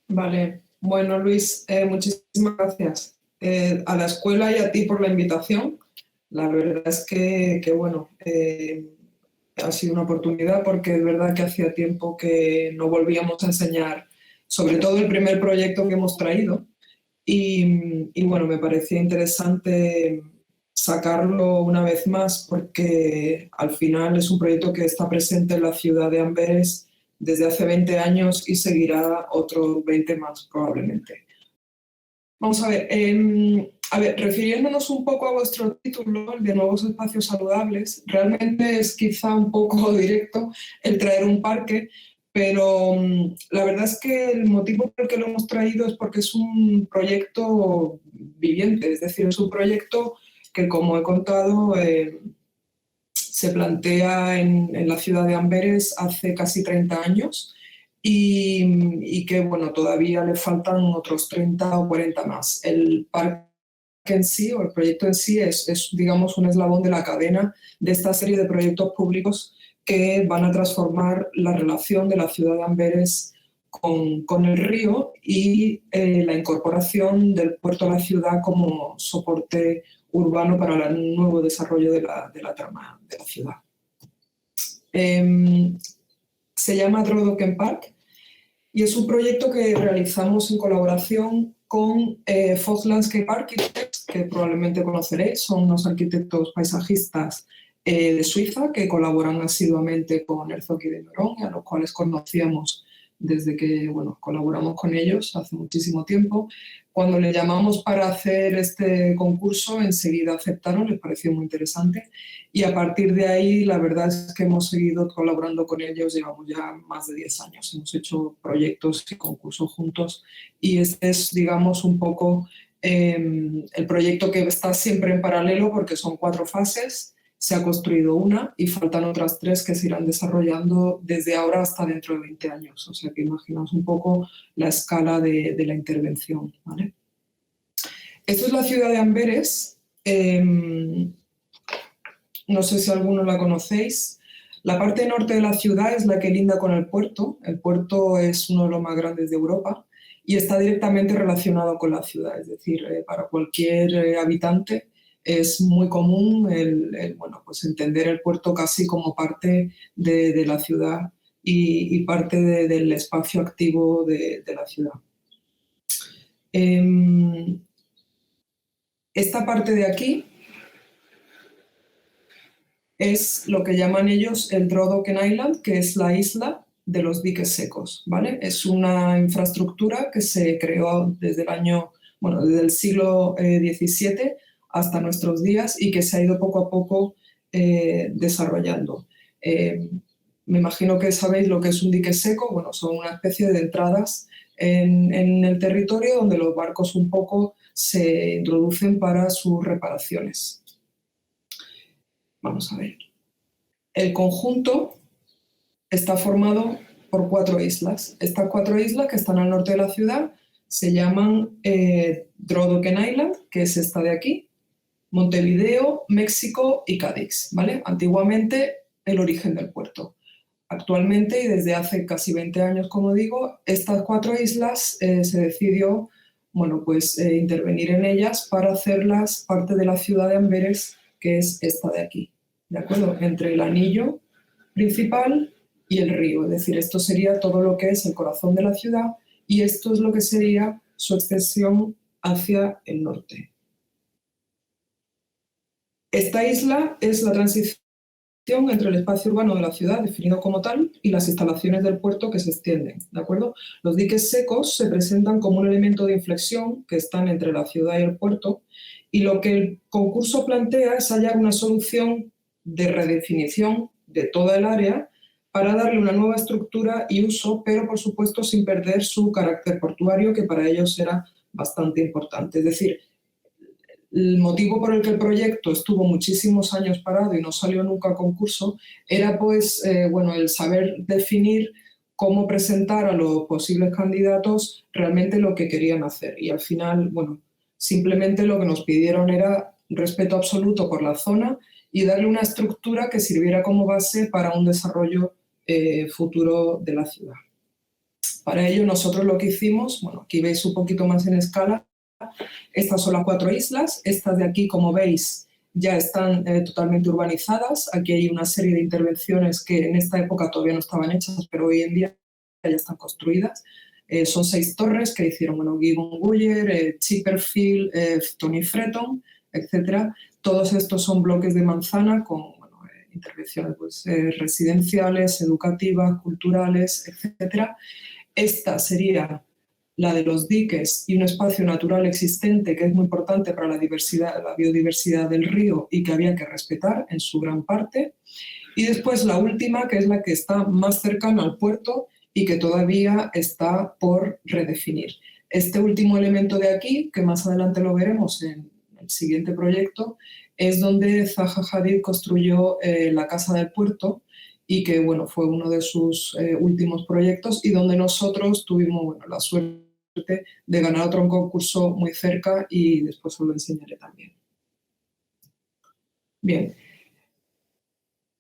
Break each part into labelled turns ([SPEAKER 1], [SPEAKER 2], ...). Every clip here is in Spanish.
[SPEAKER 1] Vale, bueno Luis, muchísimas gracias a la escuela y a ti por la invitación. La verdad es que, bueno, ha sido una oportunidad porque es verdad que hacía tiempo que no volvíamos a enseñar, sobre todo el primer proyecto que hemos traído. Y bueno, me parecía interesante sacarlo una vez más porque al final es un proyecto que está presente en la ciudad de Amberes desde hace 20 años y seguirá otros 20 más probablemente. Vamos a ver, refiriéndonos un poco a vuestro título, el de Nuevos Espacios Saludables, realmente es quizá un poco directo el traer un parque, pero la verdad es que el motivo por el que lo hemos traído es porque es un proyecto viviente, es decir, es un proyecto que, como he contado, se plantea en la ciudad de Amberes hace casi 30 años y que, bueno, todavía le faltan otros 30 o 40 más. El parque en sí, o el proyecto en sí, es, digamos, un eslabón de la cadena de esta serie de proyectos públicos que van a transformar la relación de la ciudad de Amberes con el río y la incorporación del puerto a la ciudad como soporte urbano para el nuevo desarrollo de la trama de la ciudad. Se llama Drodoken Park y es un proyecto que realizamos en colaboración con Fox Landscape Architects, que probablemente conoceréis, son unos arquitectos paisajistas de Suiza que colaboran asiduamente con Herzog y de Meuron, a los cuales conocíamos desde que, bueno, colaboramos con ellos hace muchísimo tiempo. Cuando les llamamos para hacer este concurso, enseguida aceptaron, les pareció muy interesante y a partir de ahí la verdad es que hemos seguido colaborando con ellos, llevamos ya más de 10 años, hemos hecho proyectos y concursos juntos y este es, digamos, un poco el proyecto que está siempre en paralelo porque son 4 fases. Se ha construido una y faltan otras 3 que se irán desarrollando desde ahora hasta dentro de 20 años. O sea que imaginaos un poco la escala de la intervención, ¿vale? Esto es la ciudad de Amberes. No sé si alguno la conocéis. La parte norte de la ciudad es la que linda con el puerto. El puerto es uno de los más grandes de Europa y está directamente relacionado con la ciudad. Es decir, para cualquier habitante es muy común bueno, pues entender el puerto casi como parte de la ciudad y parte del espacio activo de la ciudad. Esta parte de aquí es lo que llaman ellos el Drodoken Island, que es la isla de los diques secos, ¿vale? Es una infraestructura que se creó desde desde el siglo XVII hasta nuestros días y que se ha ido poco a poco desarrollando. Me imagino que sabéis lo que es un dique seco. Bueno, son una especie de entradas en el territorio donde los barcos un poco se introducen para sus reparaciones. Vamos a ver. El conjunto está formado por 4 islas. Estas 4 islas que están al norte de la ciudad se llaman Drodoken Island, que es esta de aquí, Montevideo, México y Cadix, ¿vale? Antiguamente el origen del puerto. Actualmente y desde hace casi 20 años, como digo, estas 4 islas se decidió, bueno, pues, intervenir en ellas para hacerlas parte de la ciudad de Amberes, que es esta de aquí, ¿de acuerdo? Entre el anillo principal y el río, es decir, esto sería todo lo que es el corazón de la ciudad y esto es lo que sería su extensión hacia el norte. Esta isla es la transición entre el espacio urbano de la ciudad, definido como tal, y las instalaciones del puerto que se extienden, ¿de acuerdo? Los diques secos se presentan como un elemento de inflexión que están entre la ciudad y el puerto, y lo que el concurso plantea es hallar una solución de redefinición de toda el área para darle una nueva estructura y uso, pero por supuesto sin perder su carácter portuario, que para ellos era bastante importante. Es decir, el motivo por el que el proyecto estuvo muchísimos años parado y no salió nunca a concurso era, pues, bueno, el saber definir cómo presentar a los posibles candidatos realmente lo que querían hacer. Y al final, bueno, simplemente lo que nos pidieron era respeto absoluto por la zona y darle una estructura que sirviera como base para un desarrollo futuro de la ciudad. Para ello nosotros lo que hicimos, bueno, aquí veis un poquito más en escala, estas son las 4 islas, estas de aquí, como veis, ya están totalmente urbanizadas. Aquí hay una serie de intervenciones que en esta época todavía no estaban hechas, pero hoy en día ya están construidas. Son 6 torres que hicieron Gibbon Guyer, Chipperfield, Tony Fretton, etc. Todos estos son bloques de manzana con intervenciones pues, residenciales, educativas, culturales, etc. Esta sería la de los diques y un espacio natural existente que es muy importante para la biodiversidad del río y que había que respetar en su gran parte. Y después la última, que es la que está más cercana al puerto y que todavía está por redefinir. Este último elemento de aquí, que más adelante lo veremos en el siguiente proyecto, es donde Zaha Hadid construyó la Casa del Puerto y que bueno, fue uno de sus últimos proyectos y donde nosotros tuvimos bueno, la suerte de ganar otro concurso muy cerca y después os lo enseñaré también. Bien.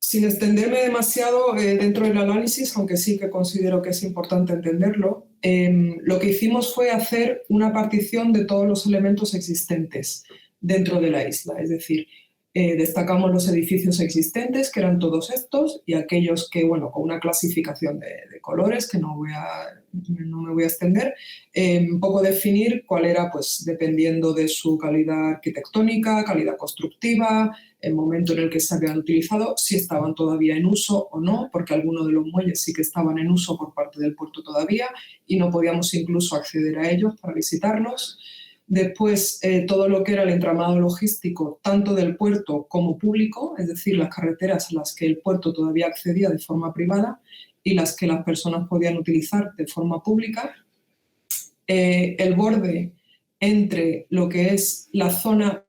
[SPEAKER 1] Sin extenderme demasiado dentro del análisis, aunque sí que considero que es importante entenderlo, lo que hicimos fue hacer una partición de todos los elementos existentes dentro de la isla. Es decir, destacamos los edificios existentes, que eran todos estos, y aquellos que, bueno, con una clasificación de colores, que no me voy a extender, un poco definir cuál era, pues, dependiendo de su calidad arquitectónica, calidad constructiva, el momento en el que se habían utilizado, si estaban todavía en uso o no, porque algunos de los muelles sí que estaban en uso por parte del puerto todavía y no podíamos incluso acceder a ellos para visitarlos. Después, todo lo que era el entramado logístico, tanto del puerto como público, es decir, las carreteras a las que el puerto todavía accedía de forma privada y las que las personas podían utilizar de forma pública. El borde entre lo que es la zona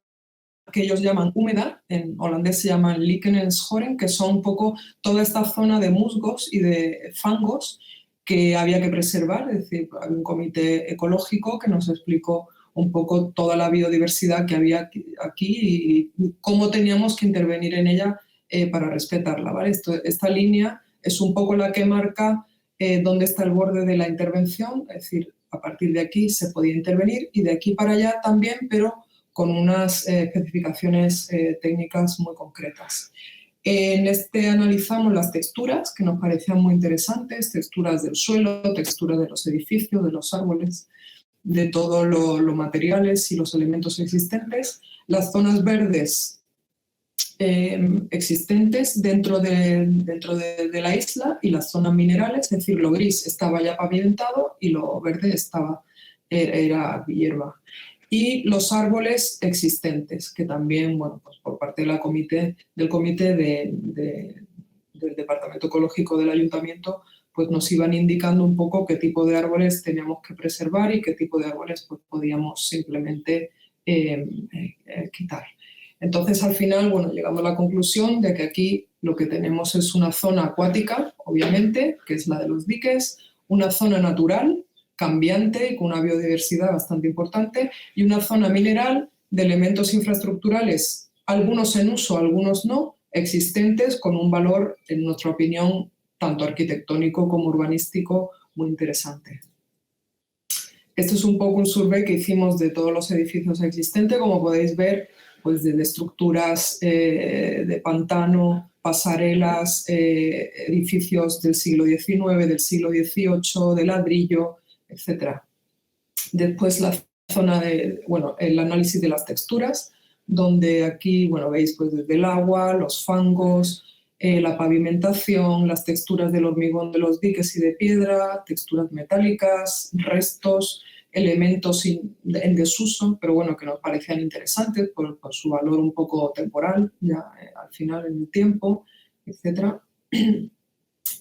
[SPEAKER 1] que ellos llaman húmeda, en holandés se llaman Likenenshoren, que son un poco toda esta zona de musgos y de fangos que había que preservar. Es decir, hay un comité ecológico que nos explicó un poco toda la biodiversidad que había aquí y cómo teníamos que intervenir en ella para respetarla, ¿vale? Esta línea es un poco la que marca dónde está el borde de la intervención, es decir, a partir de aquí se podía intervenir y de aquí para allá también, pero con unas especificaciones técnicas muy concretas. En este analizamos las texturas, que nos parecían muy interesantes, texturas del suelo, texturas de los edificios, de los árboles, de todos los materiales y los elementos existentes, las zonas verdes existentes dentro de la isla y las zonas minerales, es decir, lo gris estaba ya pavimentado y lo verde era hierba. Y los árboles existentes, que también, bueno, pues por parte del comité del Departamento Ecológico del Ayuntamiento, pues nos iban indicando un poco qué tipo de árboles teníamos que preservar y qué tipo de árboles pues, podíamos simplemente quitar. Entonces, al final, bueno, llegamos a la conclusión de que aquí lo que tenemos es una zona acuática, obviamente, que es la de los diques, una zona natural, cambiante y con una biodiversidad bastante importante, y una zona mineral de elementos infraestructurales, algunos en uso, algunos no, existentes, con un valor, en nuestra opinión, tanto arquitectónico como urbanístico, muy interesante. Este es un poco un survey que hicimos de todos los edificios existentes, como podéis ver, pues desde estructuras de pantano, pasarelas, edificios del siglo XIX, del siglo XVIII, de ladrillo, etc. Después la zona de, bueno, el análisis de las texturas, donde aquí, bueno, veis pues desde el agua, los fangos, la pavimentación, las texturas del hormigón de los diques y de piedra, texturas metálicas, restos, elementos en desuso, pero bueno, que nos parecían interesantes por su valor un poco temporal, ya al final en el tiempo, etc.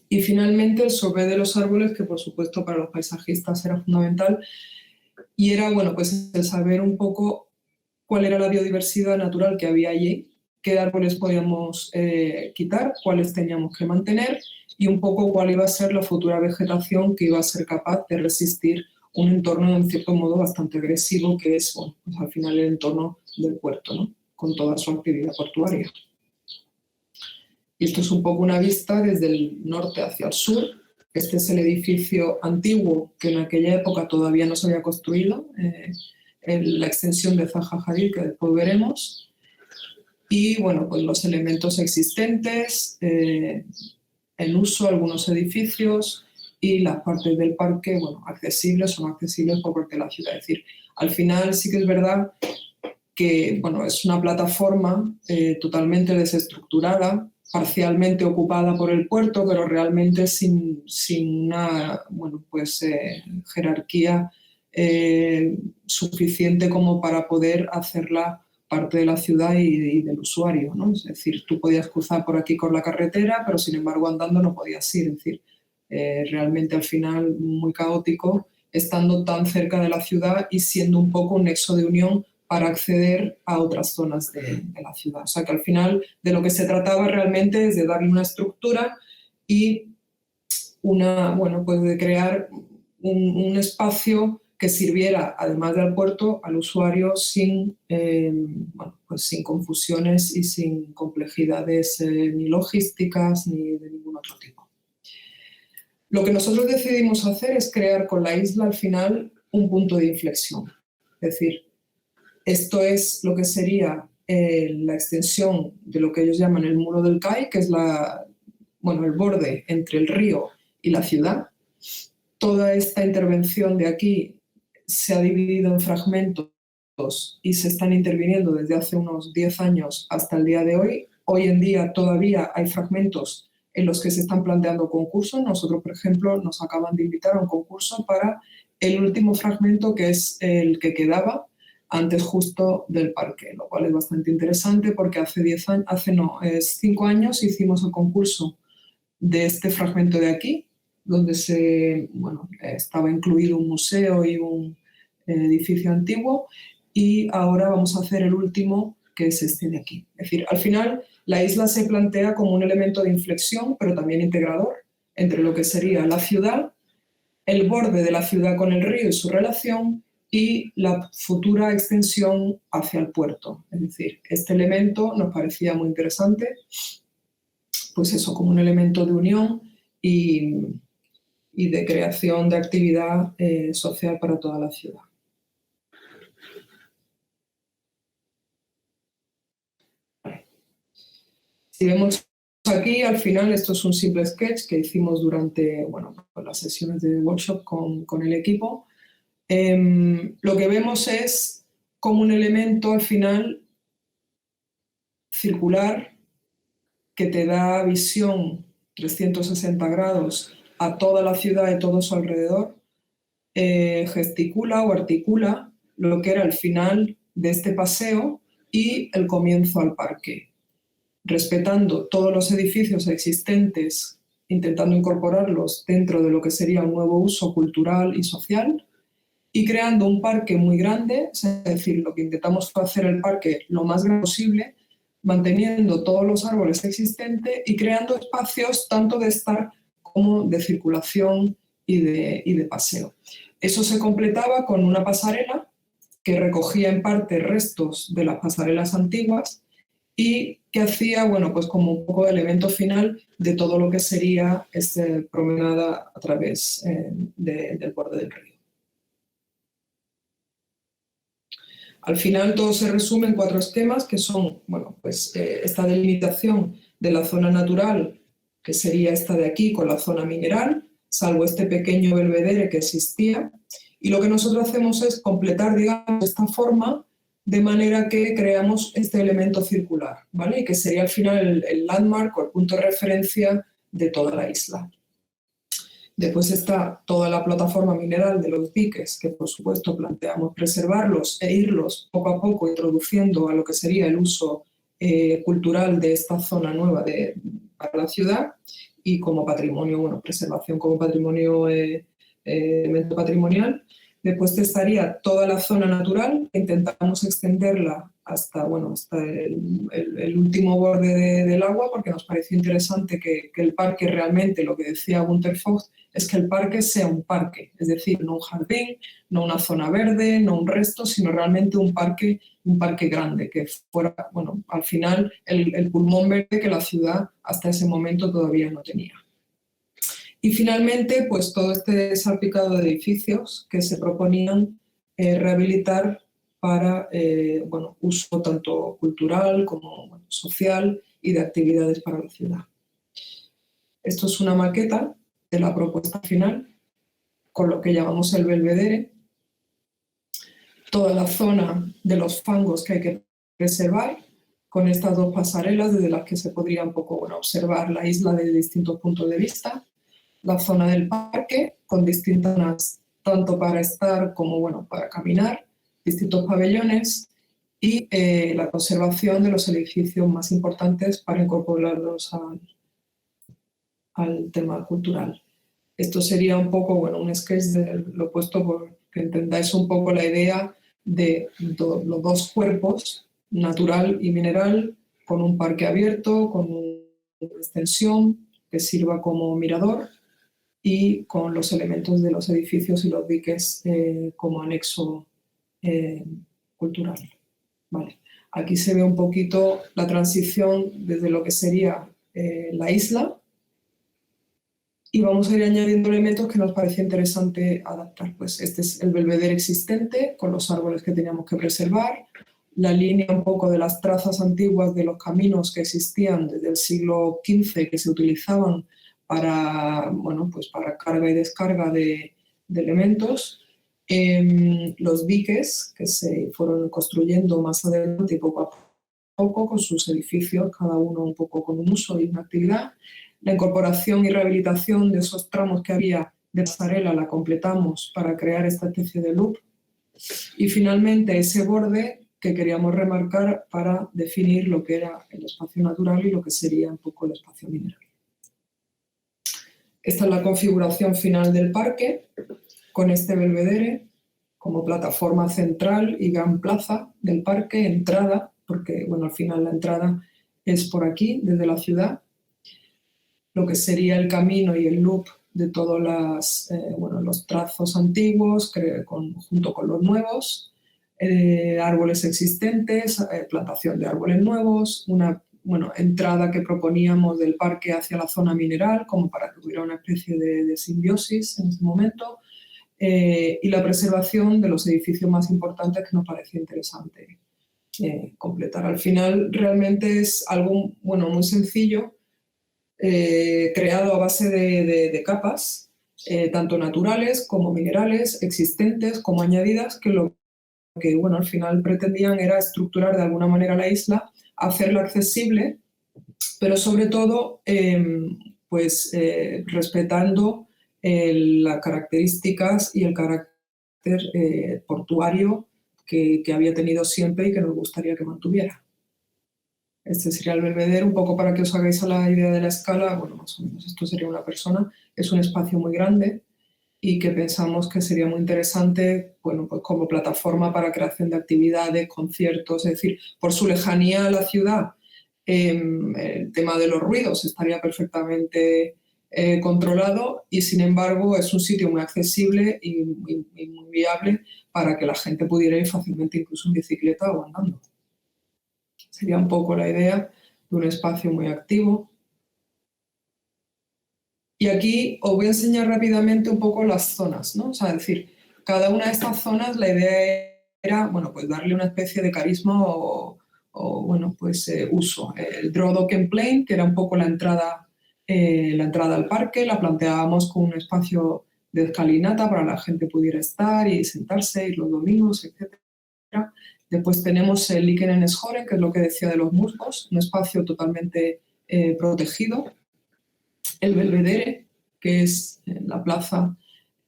[SPEAKER 1] Y finalmente el survey de los árboles, que por supuesto para los paisajistas era fundamental, y era, bueno, pues el saber un poco cuál era la biodiversidad natural que había allí, qué árboles podíamos quitar, cuáles teníamos que mantener y un poco cuál iba a ser la futura vegetación que iba a ser capaz de resistir un entorno en cierto modo bastante agresivo que es, bueno, pues al final el entorno del puerto, ¿no? Con toda su actividad portuaria. Y esto es un poco una vista desde el norte hacia el sur, Este es el edificio antiguo que en aquella época todavía no se había construido, la extensión de Zaha Hadid, que después veremos. Y bueno, pues los elementos existentes, en uso, algunos edificios y las partes del parque, bueno, accesibles, son accesibles por parte de la ciudad. Es decir, al final sí que es verdad que, bueno, es una plataforma totalmente desestructurada, parcialmente ocupada por el puerto, pero realmente sin una, bueno, pues, jerarquía suficiente como para poder hacerla parte de la ciudad y del usuario, ¿no? Es decir, tú podías cruzar por aquí con la carretera, pero sin embargo andando no podías ir. Es decir, realmente al final muy caótico, estando tan cerca de la ciudad y siendo un poco un nexo de unión para acceder a otras zonas de la ciudad. O sea que al final de lo que se trataba realmente es de darle una estructura y bueno, pues de crear un espacio que sirviera, además del puerto, al usuario sin, bueno, pues sin confusiones y sin complejidades ni logísticas ni de ningún otro tipo. Lo que nosotros decidimos hacer es crear con la isla al final un punto de inflexión. Es decir, esto es lo que sería la extensión de lo que ellos llaman el muro del CAI, que es bueno, el borde entre el río y la ciudad. Toda esta intervención de aquí se ha dividido en fragmentos y se están interviniendo desde hace unos 10 años hasta el día de hoy. Hoy en día todavía hay fragmentos en los que se están planteando concursos. Nosotros, por ejemplo, nos acaban de invitar a un concurso para el último fragmento, que es el que quedaba antes justo del parque, lo cual es bastante interesante porque hace 5 años hicimos el concurso de este fragmento de aquí, donde bueno, estaba incluido un museo y un edificio antiguo, y ahora vamos a hacer el último, que es este de aquí. Es decir, al final la isla se plantea como un elemento de inflexión, pero también integrador, entre lo que sería la ciudad, el borde de la ciudad con el río y su relación, y la futura extensión hacia el puerto. Es decir, este elemento nos parecía muy interesante, pues eso, como un elemento de unión y de creación de actividad social para toda la ciudad. Si vemos aquí, al final, esto es un simple sketch que hicimos durante, bueno, las sesiones de workshop con el equipo. Lo que vemos es como un elemento al final circular que te da visión 360 grados a toda la ciudad y todo su alrededor, gesticula o articula lo que era el final de este paseo y el comienzo al parque, respetando todos los edificios existentes, intentando incorporarlos dentro de lo que sería un nuevo uso cultural y social, y creando un parque muy grande. Es decir, lo que intentamos fue hacer el parque lo más grande posible, manteniendo todos los árboles existentes y creando espacios tanto de estar como de circulación y de paseo. Eso se completaba con una pasarela que recogía en parte restos de las pasarelas antiguas y que hacía, bueno, pues como un poco de elemento final de todo lo que sería esta promenada a través del borde del río. Al final todo se resume en 4 esquemas que son, bueno, pues esta delimitación de la zona natural, que sería esta de aquí con la zona mineral, salvo este pequeño belvedere que existía, y lo que nosotros hacemos es completar, digamos, esta forma de manera que creamos este elemento circular, ¿vale? Y que sería al final el landmark o el punto de referencia de toda la isla. Después está toda la plataforma mineral de los diques, que por supuesto planteamos preservarlos e irlos poco a poco introduciendo a lo que sería el uso cultural de esta zona nueva para la ciudad, y como patrimonio, bueno, preservación como patrimonio, elemento patrimonial. Después estaría toda la zona natural, que intentamos extenderla hasta, bueno, hasta el último borde del agua, porque nos pareció interesante que el parque realmente, lo que decía Günter Vogt, es que el parque sea un parque, es decir, no un jardín, no una zona verde, no un resto, sino realmente un parque grande, que fuera, bueno, al final el pulmón verde que la ciudad hasta ese momento todavía no tenía. Y finalmente, pues todo este salpicado de edificios que se proponían rehabilitar para bueno, uso tanto cultural como bueno, social y de actividades para la ciudad. Esto es una maqueta de la propuesta final, con lo que llamamos el Belvedere. Toda la zona de los fangos que hay que preservar, con estas dos pasarelas desde las que se podría un poco bueno, observar la isla desde distintos puntos de vista. La zona del parque, con distintas zonas, tanto para estar como bueno, para caminar, distintos pabellones, y la conservación de los edificios más importantes para incorporarlos al tema cultural. Esto sería un poco, bueno, un sketch de lo opuesto, por que entendáis un poco la idea de los dos cuerpos, natural y mineral, con un parque abierto, con una extensión que sirva como mirador y con los elementos de los edificios y los diques como anexo cultural. Vale. Aquí se ve un poquito la transición desde lo que sería la isla, y vamos a ir añadiendo elementos que nos parece interesante adaptar. Pues este es el belvedere existente, con los árboles que teníamos que preservar, la línea un poco de las trazas antiguas de los caminos que existían desde el siglo XV, que se utilizaban para, bueno, pues para carga y descarga de elementos, los diques que se fueron construyendo más adelante y poco a poco con sus edificios, cada uno un poco con un uso y una actividad. La incorporación y rehabilitación de esos tramos que había de pasarela la completamos para crear esta especie de loop. Y finalmente ese borde que queríamos remarcar para definir lo que era el espacio natural y lo que sería un poco el espacio mineral. Esta es la configuración final del parque, con este belvedere como plataforma central y gran plaza del parque, entrada, porque bueno, al final la entrada es por aquí, desde la ciudad, lo que sería el camino y el loop de todos bueno, los trazos antiguos junto con los nuevos, árboles existentes, plantación de árboles nuevos, una entrada que proponíamos del parque hacia la zona mineral, como para que hubiera una especie de simbiosis en ese momento, y la preservación de los edificios más importantes que nos parecía interesante completar. Al final realmente es algo bueno, muy sencillo, creado a base de capas, tanto naturales como minerales, existentes como añadidas, que lo que bueno, al final pretendían era estructurar de alguna manera la isla, hacerla accesible, pero sobre todo pues, respetando las características y el carácter portuario que había tenido siempre y que nos gustaría que mantuviera. Este sería el belvedere, un poco para que os hagáis a la idea de la escala. Bueno, más o menos esto sería una persona. Es un espacio muy grande y que pensamos que sería muy interesante, bueno, pues como plataforma para creación de actividades, conciertos, es decir, por su lejanía a la ciudad, el tema de los ruidos estaría perfectamente controlado y, sin embargo, es un sitio muy accesible y muy viable para que la gente pudiera ir fácilmente, incluso en bicicleta o andando. Sería un poco la idea de un espacio muy activo. Y aquí os voy a enseñar rápidamente un poco las zonas, ¿no? O sea, es decir, cada una de estas zonas la idea era, bueno, pues darle una especie de carisma o bueno, pues uso. El Draw Dock and Plain, que era un poco la entrada al parque, la planteábamos con un espacio de escalinata para la gente pudiera estar y sentarse, ir los domingos, etc. Después tenemos el Likenenneshoren, que es lo que decía de los musgos, un espacio totalmente protegido. El belvedere, que es la plaza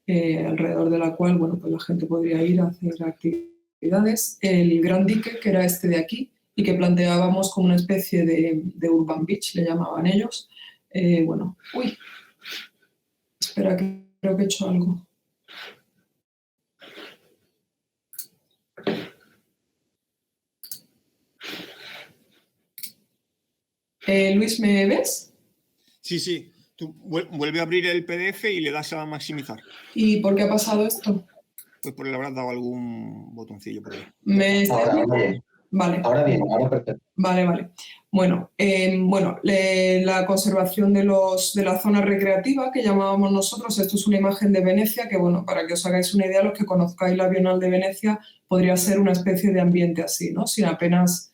[SPEAKER 1] alrededor de la cual bueno, pues la gente podría ir a hacer actividades. El gran dique, que era este de aquí, y que planteábamos como una especie de urban beach, le llamaban ellos. Bueno, uy, espera, que creo que he hecho algo. Luis, ¿me ves?
[SPEAKER 2] Sí, sí. Tú vuelve a abrir el PDF y le das a maximizar.
[SPEAKER 1] ¿Y por qué ha pasado esto?
[SPEAKER 2] Pues porque le habrás dado algún botoncillo por ahí.
[SPEAKER 1] ¿Me estáis viendo? Vale.
[SPEAKER 3] Ahora bien, ahora perfecto.
[SPEAKER 1] Vale. Bueno, la conservación de la zona recreativa que llamábamos nosotros, esto es una imagen de Venecia, que bueno, para que os hagáis una idea, los que conozcáis la Bienal de Venecia, podría ser una especie de ambiente así, ¿no? Sin apenas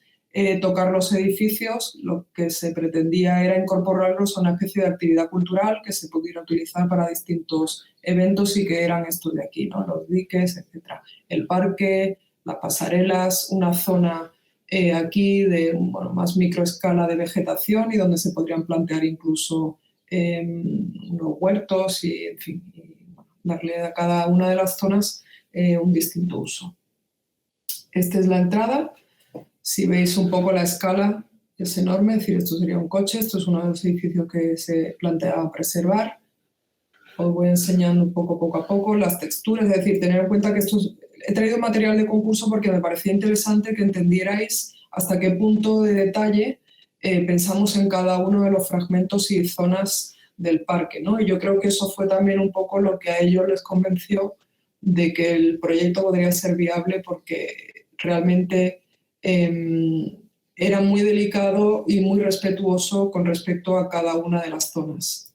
[SPEAKER 1] tocar los edificios, lo que se pretendía era incorporarlos a una especie de actividad cultural que se pudiera utilizar para distintos eventos y que eran estos de aquí, ¿no? Los diques, etcétera. El parque, las pasarelas, una zona aquí de más microescala de vegetación y donde se podrían plantear incluso unos huertos y, en fin, darle a cada una de las zonas un distinto uso. Esta es la entrada. Si veis un poco la escala, es enorme, es decir, esto sería un coche, esto es uno de los edificios que se planteaba preservar. Os voy enseñando un poco a poco las texturas, es decir, tener en cuenta que he traído material de concurso porque me parecía interesante que entendierais hasta qué punto de detalle pensamos en cada uno de los fragmentos y zonas del parque, ¿no? Y yo creo que eso fue también un poco lo que a ellos les convenció de que el proyecto podría ser viable porque realmente era muy delicado y muy respetuoso con respecto a cada una de las zonas.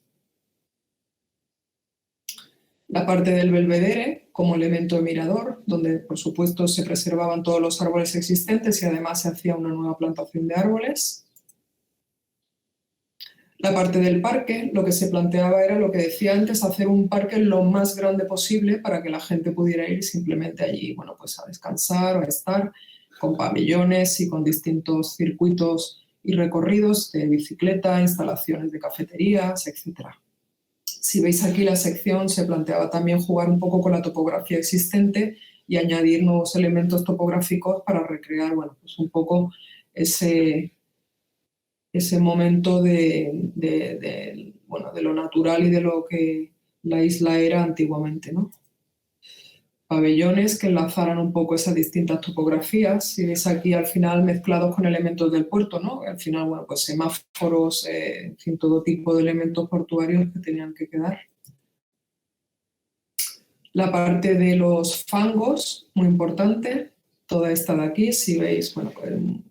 [SPEAKER 1] La parte del Belvedere como elemento de mirador, donde por supuesto se preservaban todos los árboles existentes y además se hacía una nueva plantación de árboles. La parte del parque, lo que se planteaba era lo que decía antes, hacer un parque lo más grande posible para que la gente pudiera ir simplemente allí, bueno, pues a descansar o a estar, con pabellones y con distintos circuitos y recorridos de bicicleta, instalaciones de cafeterías, etc. Si veis aquí la sección, se planteaba también jugar un poco con la topografía existente y añadir nuevos elementos topográficos para recrear, bueno, pues un poco ese momento de lo natural y de lo que la isla era antiguamente, ¿no? Pabellones que enlazaran un poco esas distintas topografías. Si veis aquí al final mezclados con elementos del puerto, ¿no? Al final, bueno, pues semáforos, en fin, todo tipo de elementos portuarios que tenían que quedar. La parte de los fangos, muy importante, toda esta de aquí, si veis, bueno, en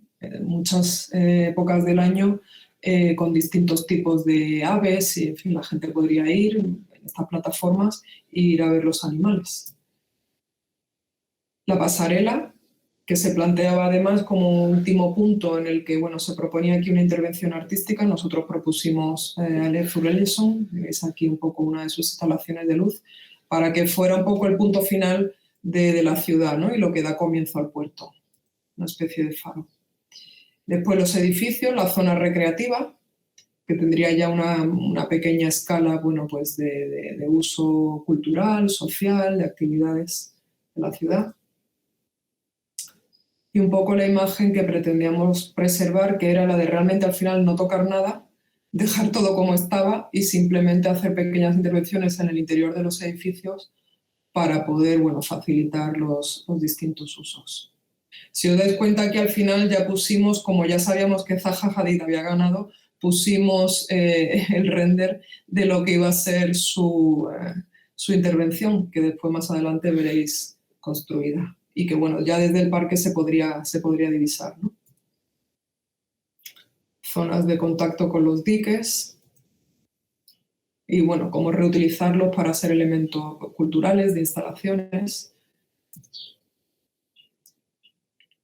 [SPEAKER 1] muchas épocas del año con distintos tipos de aves y, en fin, la gente podría ir en estas plataformas e ir a ver los animales. La pasarela, que se planteaba además como último punto en el que, bueno, se proponía aquí una intervención artística. Nosotros propusimos a Leif Urelison, veis aquí un poco una de sus instalaciones de luz, para que fuera un poco el punto final de la ciudad, ¿no? Y lo que da comienzo al puerto, una especie de faro. Después los edificios, la zona recreativa, que tendría ya una pequeña escala, bueno, pues de uso cultural, social, de actividades de la ciudad. Y un poco la imagen que pretendíamos preservar, que era la de realmente al final no tocar nada, dejar todo como estaba y simplemente hacer pequeñas intervenciones en el interior de los edificios para poder, bueno, facilitar los distintos usos. Si os dais cuenta que al final ya pusimos, como ya sabíamos que Zaha Hadid había ganado, pusimos el render de lo que iba a ser su intervención, que después más adelante veréis construida. Y que, bueno, ya desde el parque se podría divisar, ¿no? Zonas de contacto con los diques y, bueno, cómo reutilizarlos para ser elementos culturales de instalaciones.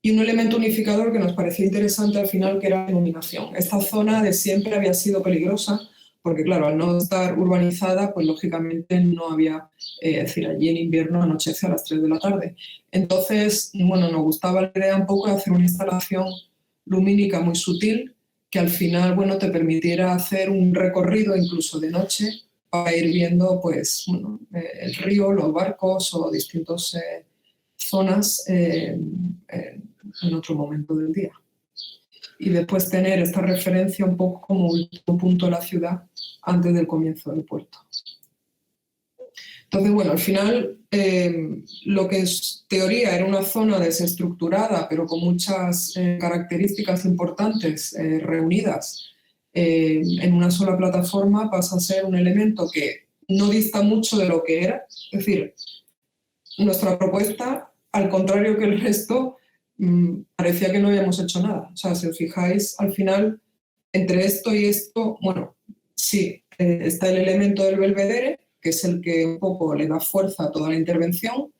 [SPEAKER 1] Y un elemento unificador que nos parecía interesante al final, que era la iluminación. Esta zona de siempre había sido peligrosa porque, claro, al no estar urbanizada, pues lógicamente no había, es decir, allí en invierno anochece a las 3 de la tarde. Entonces, bueno, nos gustaba la idea un poco de hacer una instalación lumínica muy sutil que al final, bueno, te permitiera hacer un recorrido incluso de noche para ir viendo, pues, bueno, el río, los barcos o distintas zonas en otro momento del día. Y después tener esta referencia un poco como último punto de la ciudad antes del comienzo del puerto. Entonces, bueno, al final lo que en teoría era una zona desestructurada, pero con muchas características importantes reunidas en una sola plataforma, pasa a ser un elemento que no dista mucho de lo que era. Es decir, nuestra propuesta, al contrario que el resto, parecía que no habíamos hecho nada. O sea, si os fijáis, al final, entre esto y esto, bueno, sí, está el elemento del Belvedere, que es el que un poco le da fuerza a toda la intervención,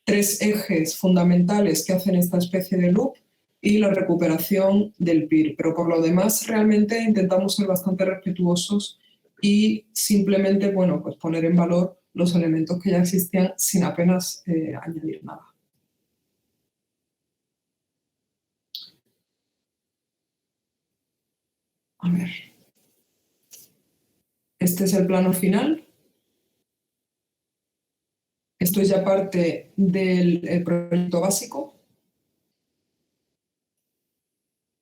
[SPEAKER 1] 3 ejes fundamentales que hacen esta especie de loop y la recuperación del PIR. Pero por lo demás, realmente intentamos ser bastante respetuosos y simplemente, bueno, pues poner en valor los elementos que ya existían sin apenas añadir nada. A ver. Este es el plano final. Esto es ya parte del proyecto básico.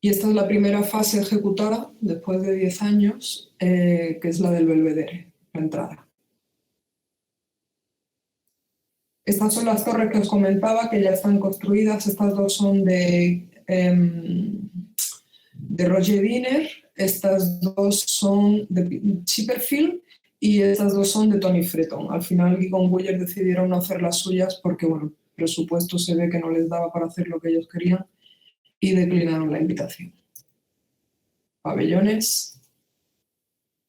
[SPEAKER 1] Y esta es la primera fase ejecutada después de 10 años, que es la del Belvedere, la entrada. Estas son las torres que os comentaba, que ya están construidas. Estas dos son de Roger Wiener, estas dos son de Chipperfield y estas dos son de Tony Fretton. Al final, Gigon Buller decidieron no hacer las suyas porque, bueno, el presupuesto se ve que no les daba para hacer lo que ellos querían y declinaron la invitación. Pabellones,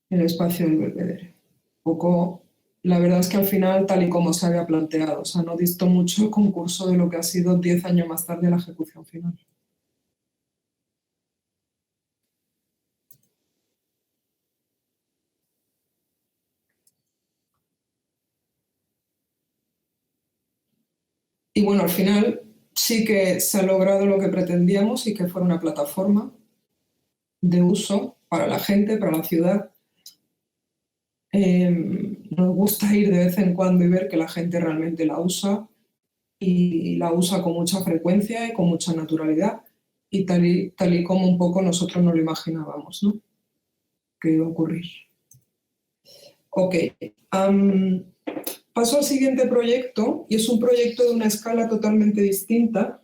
[SPEAKER 1] el espacio del Belvedere. Poco, la verdad es que al final, tal y como se había planteado, o sea, no distó mucho el concurso de lo que ha sido 10 años más tarde la ejecución final. Y bueno, al final sí que se ha logrado lo que pretendíamos y que fuera una plataforma de uso para la gente, para la ciudad. Nos gusta ir de vez en cuando y ver que la gente realmente la usa y la usa con mucha frecuencia y con mucha naturalidad y tal y como un poco nosotros nos lo imaginábamos, ¿no? Que iba a ocurrir. Ok. Paso al siguiente proyecto y es un proyecto de una escala totalmente distinta.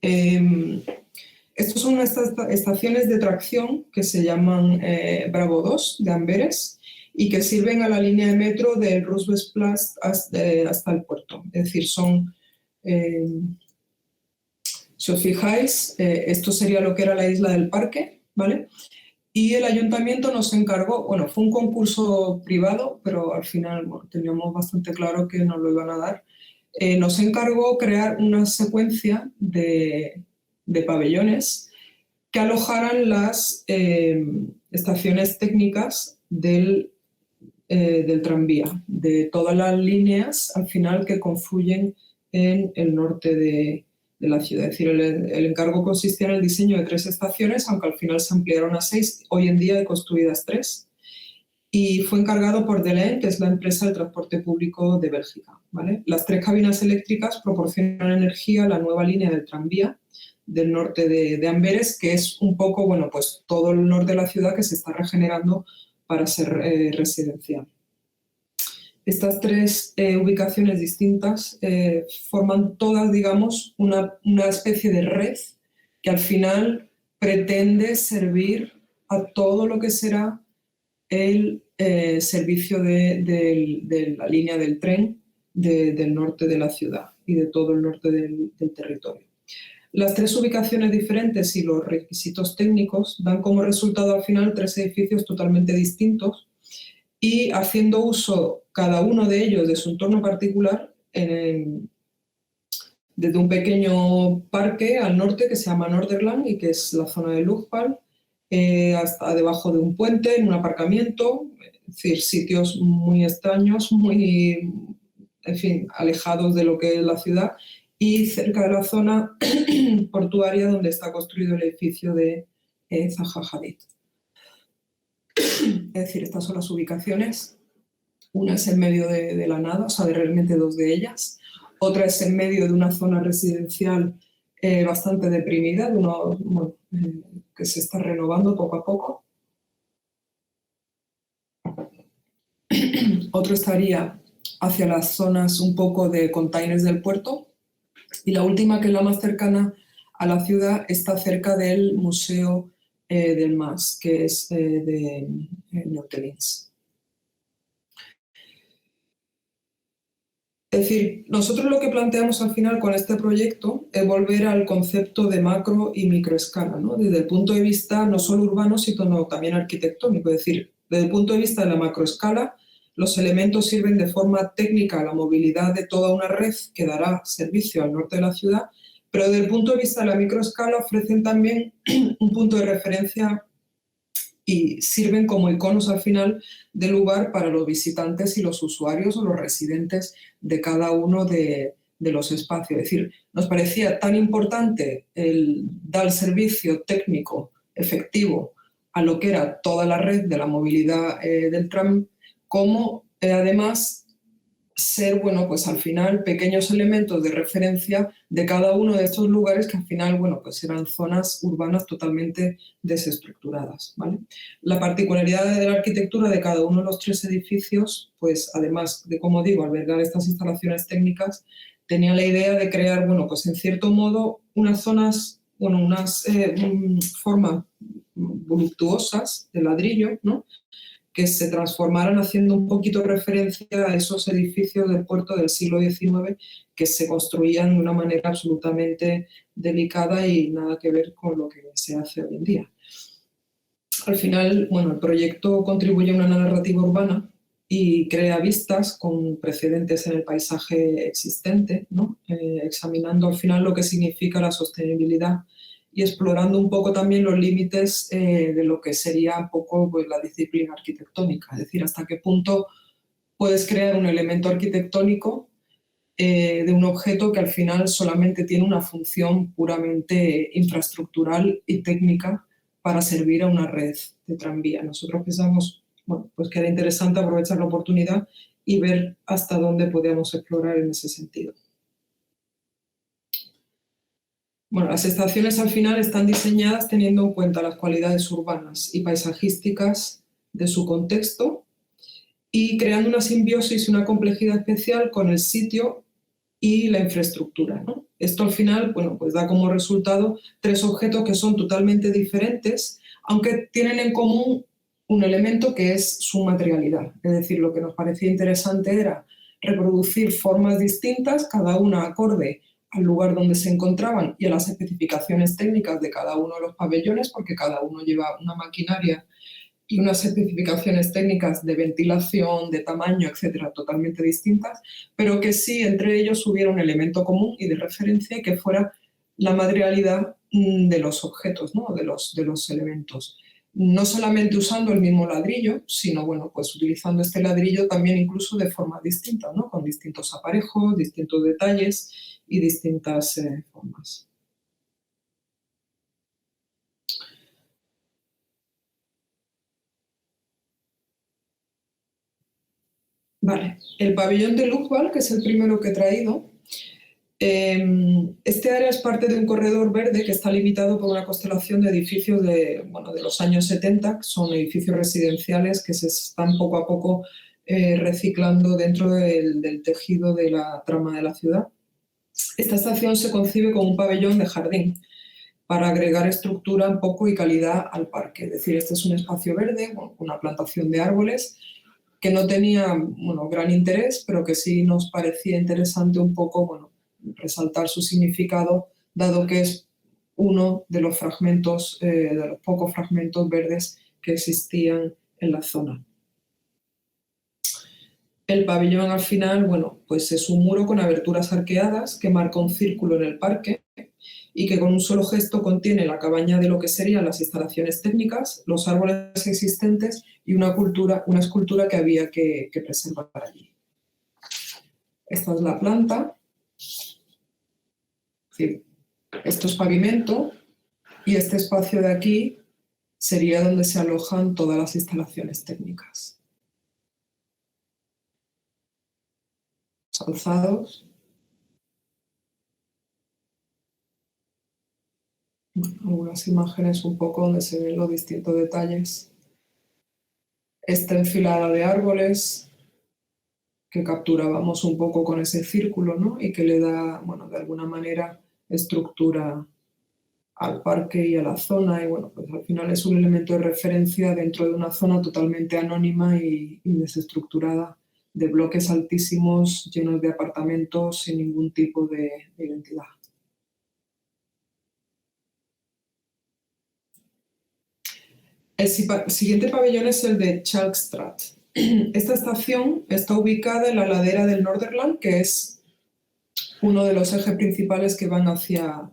[SPEAKER 1] Estas son unas estaciones de tracción que se llaman Bravo 2 de Amberes y que sirven a la línea de metro del Roosevelt hasta el puerto. Es decir, son, si os fijáis, esto sería lo que era la isla del parque, ¿vale? Y el ayuntamiento nos encargó, bueno, fue un concurso privado, pero al final bueno, teníamos bastante claro que nos lo iban a dar. Nos encargó crear una secuencia de pabellones que alojaran las estaciones técnicas del tranvía, de todas las líneas al final que confluyen en el norte de la ciudad. Es decir, el encargo consistía en el diseño de 3 estaciones, aunque al final se ampliaron a 6, hoy en día hay construidas 3. Y fue encargado por Deleuze, que es la empresa de transporte público de Bélgica, ¿vale? Las 3 cabinas eléctricas proporcionan energía a la nueva línea del tranvía del norte de Amberes, que es un poco, bueno, pues todo el norte de la ciudad que se está regenerando para ser residencial. Estas 3 ubicaciones distintas forman todas, digamos, una especie de red que al final pretende servir a todo lo que será el servicio de la línea del tren del norte de la ciudad y de todo el norte del territorio. Las 3 ubicaciones diferentes y los requisitos técnicos dan como resultado al final 3 edificios totalmente distintos y haciendo uso cada uno de ellos de su entorno particular, desde un pequeño parque al norte que se llama Norderland y que es la zona de Luchtwall, hasta debajo de un puente, en un aparcamiento, es decir, sitios muy extraños, muy, en fin, alejados de lo que es la ciudad y cerca de la zona portuaria donde está construido el edificio de Zaha Hadid. Es decir, estas son las ubicaciones. Una es en medio de la nada, o sea, de realmente 2 de ellas. Otra es en medio de una zona residencial bastante deprimida, que se está renovando poco a poco. Otro estaría hacia las zonas un poco de containers del puerto. Y la última, que es la más cercana a la ciudad, está cerca del Museo del Mas, que es de Neuchâtel. Es decir, nosotros lo que planteamos al final con este proyecto es volver al concepto de macro y microescala, ¿no? Desde el punto de vista no solo urbano, sino también arquitectónico. Es decir, desde el punto de vista de la macroescala, los elementos sirven de forma técnica a la movilidad de toda una red que dará servicio al norte de la ciudad, pero desde el punto de vista de la microescala ofrecen también un punto de referencia y sirven como iconos al final del lugar para los visitantes y los usuarios o los residentes de cada uno de los espacios. Es decir, nos parecía tan importante el dar servicio técnico efectivo a lo que era toda la red de la movilidad del tram, como además ser, bueno, pues al final pequeños elementos de referencia de cada uno de estos lugares que al final, bueno, pues eran zonas urbanas totalmente desestructuradas, ¿vale? La particularidad de la arquitectura de cada uno de los 3 edificios, pues además de, como digo, albergar estas instalaciones técnicas, tenía la idea de crear, bueno, pues en cierto modo unas zonas, bueno, unas formas voluptuosas de ladrillo, ¿no?, que se transformaran haciendo un poquito referencia a esos edificios del puerto del siglo XIX que se construían de una manera absolutamente delicada y nada que ver con lo que se hace hoy en día. Al final, bueno, el proyecto contribuye a una narrativa urbana y crea vistas con precedentes en el paisaje existente, ¿no? Examinando al final lo que significa la sostenibilidad y explorando un poco también los límites de lo que sería un poco, pues, la disciplina arquitectónica, es decir, hasta qué punto puedes crear un elemento arquitectónico de un objeto que al final solamente tiene una función puramente infraestructural y técnica para servir a una red de tranvía. Nosotros pensamos, bueno, pues que era interesante aprovechar la oportunidad y ver hasta dónde podíamos explorar en ese sentido. Bueno, las estaciones al final están diseñadas teniendo en cuenta las cualidades urbanas y paisajísticas de su contexto y creando una simbiosis y una complejidad especial con el sitio y la infraestructura, ¿no? Esto al final, bueno, pues da como resultado 3 objetos que son totalmente diferentes, aunque tienen en común un elemento que es su materialidad. Es decir, lo que nos parecía interesante era reproducir formas distintas, cada una acorde al lugar donde se encontraban y a las especificaciones técnicas de cada uno de los pabellones, porque cada uno lleva una maquinaria y unas especificaciones técnicas de ventilación, de tamaño, etcétera, totalmente distintas, pero que sí entre ellos hubiera un elemento común y de referencia que fuera la materialidad de los objetos, ¿no?, de los elementos. No solamente usando el mismo ladrillo, sino, bueno, pues utilizando este ladrillo también incluso de forma distinta, ¿no?, con distintos aparejos, distintos detalles y distintas formas. Vale, el pabellón de Luzbal, que es el primero que he traído, este área es parte de un corredor verde que está limitado por una constelación de edificios de los años 70, que son edificios residenciales que se están poco a poco reciclando dentro del tejido de la trama de la ciudad. Esta estación se concibe como un pabellón de jardín para agregar estructura un poco y calidad al parque. Es decir, este es un espacio verde con una plantación de árboles que no tenía, bueno, gran interés, pero que sí nos parecía interesante un poco, bueno, resaltar su significado, dado que es uno de los fragmentos, de los pocos fragmentos verdes que existían en la zona. El pabellón al final, bueno, pues es un muro con aberturas arqueadas que marca un círculo en el parque y que con un solo gesto contiene la cabaña de lo que serían las instalaciones técnicas, los árboles existentes y una escultura que había que preservar allí. Esta es la planta. Sí, esto es pavimento y este espacio de aquí sería donde se alojan todas las instalaciones técnicas. Los alzados. Algunas imágenes un poco donde se ven los distintos detalles. Esta enfilada de árboles que capturábamos un poco con ese círculo, ¿no?, y que le da, bueno, de alguna manera estructura al parque y a la zona, y bueno, pues al final es un elemento de referencia dentro de una zona totalmente anónima y desestructurada de bloques altísimos llenos de apartamentos sin ningún tipo de identidad. El siguiente pabellón es el de Chalkstraat. Esta estación está ubicada en la ladera del Norderland, que es uno de los ejes principales que van hacia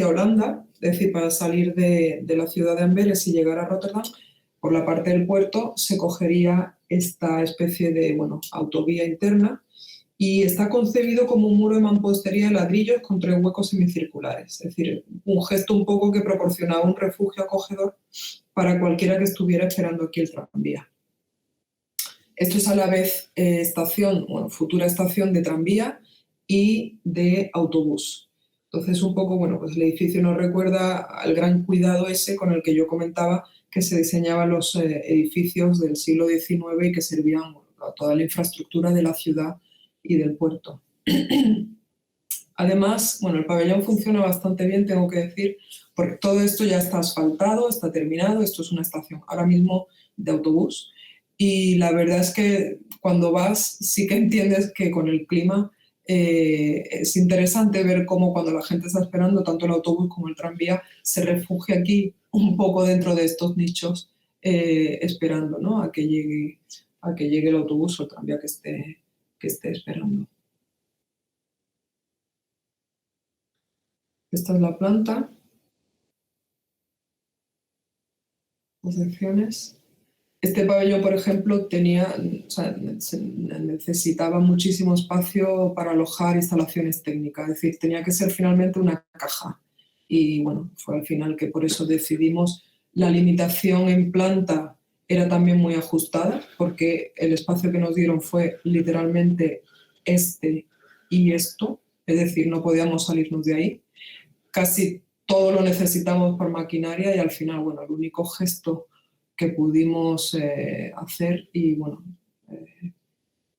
[SPEAKER 1] Holanda, es decir, para salir de la ciudad de Amberes y llegar a Rotterdam. Por la parte del puerto se cogería esta especie de autovía interna y está concebido como un muro de mampostería de ladrillos con 3 huecos semicirculares, es decir, un gesto un poco que proporcionaba un refugio acogedor para cualquiera que estuviera esperando aquí el tranvía. Esto es a la vez futura estación de tranvía y de autobús. Entonces, un poco, pues el edificio nos recuerda al gran cuidado ese con el que yo comentaba que se diseñaban los edificios del siglo XIX y que servían a toda la infraestructura de la ciudad y del puerto. Además, el pabellón funciona bastante bien, tengo que decir, porque todo esto ya está asfaltado, está terminado, esto es una estación ahora mismo de autobús y la verdad es que cuando vas sí que entiendes que con el clima es interesante ver cómo cuando la gente está esperando tanto el autobús como el tranvía se refugia aquí un poco dentro de estos nichos esperando, ¿no? a que llegue el autobús o el tranvía que esté esperando. Esta es la planta. Las secciones. Este pabellón, por ejemplo, necesitaba muchísimo espacio para alojar instalaciones técnicas, es decir, tenía que ser finalmente una caja. Y fue al final que por eso decidimos. La limitación en planta era también muy ajustada, porque el espacio que nos dieron fue literalmente este y esto, es decir, no podíamos salirnos de ahí. Casi todo lo necesitamos por maquinaria y al final, el único gesto que pudimos hacer y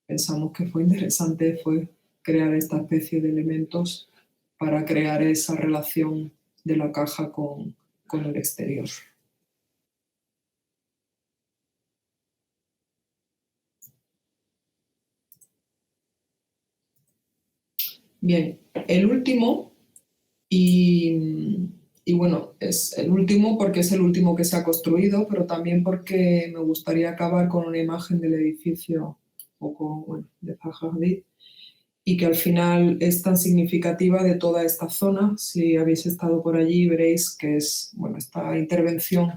[SPEAKER 1] pensamos que fue interesante fue crear esta especie de elementos para crear esa relación de la caja con el exterior. Bien, el último es el último porque es el último que se ha construido, pero también porque me gustaría acabar con una imagen del edificio un poco de Zaha Hadid y que al final es tan significativa de toda esta zona. Si habéis estado por allí veréis que esta intervención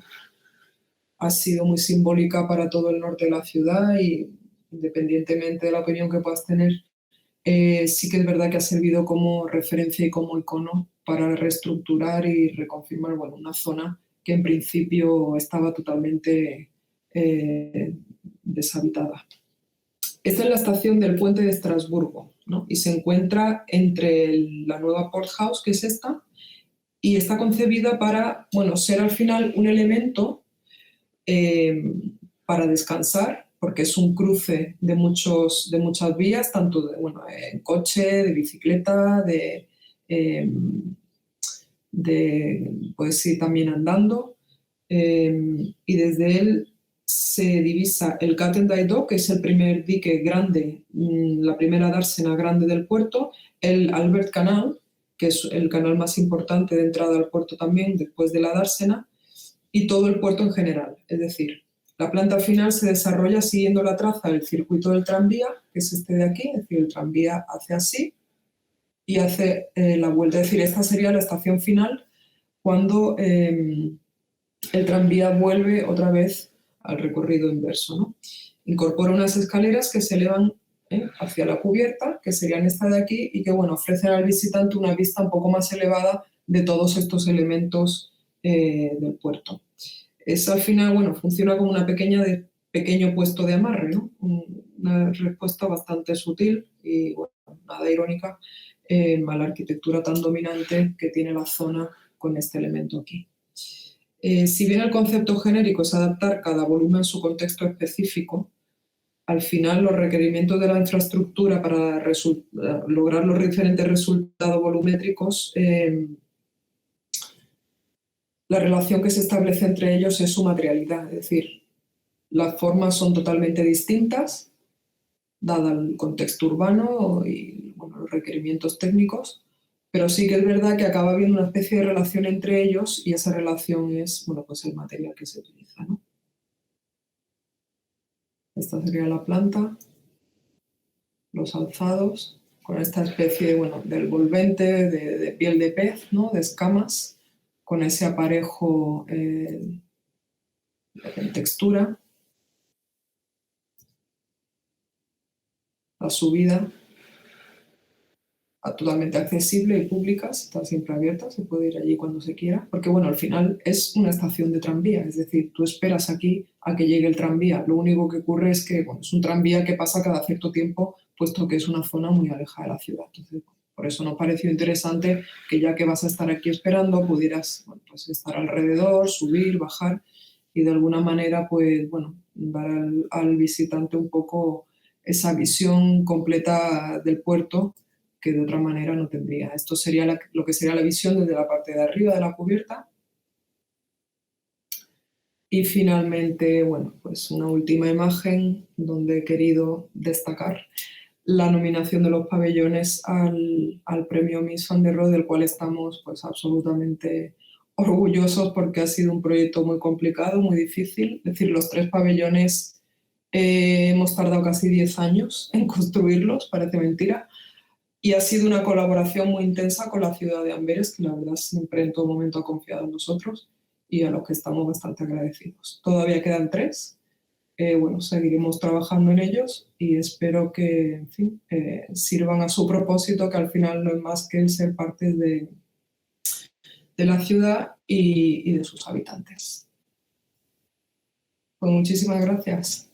[SPEAKER 1] ha sido muy simbólica para todo el norte de la ciudad y independientemente de la opinión que puedas tener, sí que es verdad que ha servido como referencia y como icono para reestructurar y reconfirmar una zona que en principio estaba totalmente deshabitada. Esta es la estación del puente de Estrasburgo, ¿no? Y se encuentra entre la nueva Port House, que es esta, y está concebida para ser al final un elemento para descansar, porque es un cruce de muchas vías, tanto en coche, de bicicleta, puedes ir también andando, y desde él se divisa el Katendijk, que es el primer dique grande, la primera dársena grande del puerto, el Albert Canal, que es el canal más importante de entrada al puerto también después de la dársena, y todo el puerto en general. Es decir, la planta final se desarrolla siguiendo la traza del circuito del tranvía, que es este de aquí, es decir, el tranvía hace así y hace la vuelta. Es decir, esta sería la estación final cuando el tranvía vuelve otra vez al recorrido inverso, ¿no? Incorpora unas escaleras que se elevan hacia la cubierta, que serían esta de aquí, y que ofrecen al visitante una vista un poco más elevada de todos estos elementos del puerto. Es al final, funciona como una pequeño puesto de amarre, ¿no? Una respuesta bastante sutil y nada irónica a la arquitectura tan dominante que tiene la zona con este elemento aquí. Si bien el concepto genérico es adaptar cada volumen a su contexto específico, al final los requerimientos de la infraestructura para lograr los diferentes resultados volumétricos, la relación que se establece entre ellos es su materialidad, es decir, las formas son totalmente distintas, dado el contexto urbano y bueno, los requerimientos técnicos, pero sí que es verdad que acaba habiendo una especie de relación entre ellos y esa relación es, bueno, pues el material que se utiliza, ¿no? Esta sería la planta, los alzados, con esta especie, bueno, de envolvente de piel de pez, ¿no? De escamas, con ese aparejo en textura, la subida totalmente accesible y pública, está siempre abierta, se puede ir allí cuando se quiera, porque bueno, al final es una estación de tranvía, es decir, tú esperas aquí a que llegue el tranvía, lo único que ocurre es que bueno, es un tranvía que pasa cada cierto tiempo, puesto que es una zona muy alejada de la ciudad. Entonces, por eso nos pareció interesante que ya que vas a estar aquí esperando, pudieras bueno, pues estar alrededor, subir, bajar y de alguna manera pues bueno, dar al visitante un poco esa visión completa del puerto que de otra manera no tendría. Esto sería lo que sería la visión desde la parte de arriba de la cubierta. Y finalmente, bueno, pues una última imagen donde he querido destacar la nominación de los pabellones al premio Miss Van der Rohe, del cual estamos pues absolutamente orgullosos porque ha sido un proyecto muy complicado, muy difícil. Es decir, los 3 pabellones hemos tardado casi 10 años en construirlos, parece mentira. Y ha sido una colaboración muy intensa con la ciudad de Amberes, que la verdad siempre en todo momento ha confiado en nosotros y a los que estamos bastante agradecidos. Todavía quedan 3. Bueno, seguiremos trabajando en ellos y espero que, en fin, sirvan a su propósito, que al final no es más que el ser parte de la ciudad y de sus habitantes. Pues muchísimas gracias.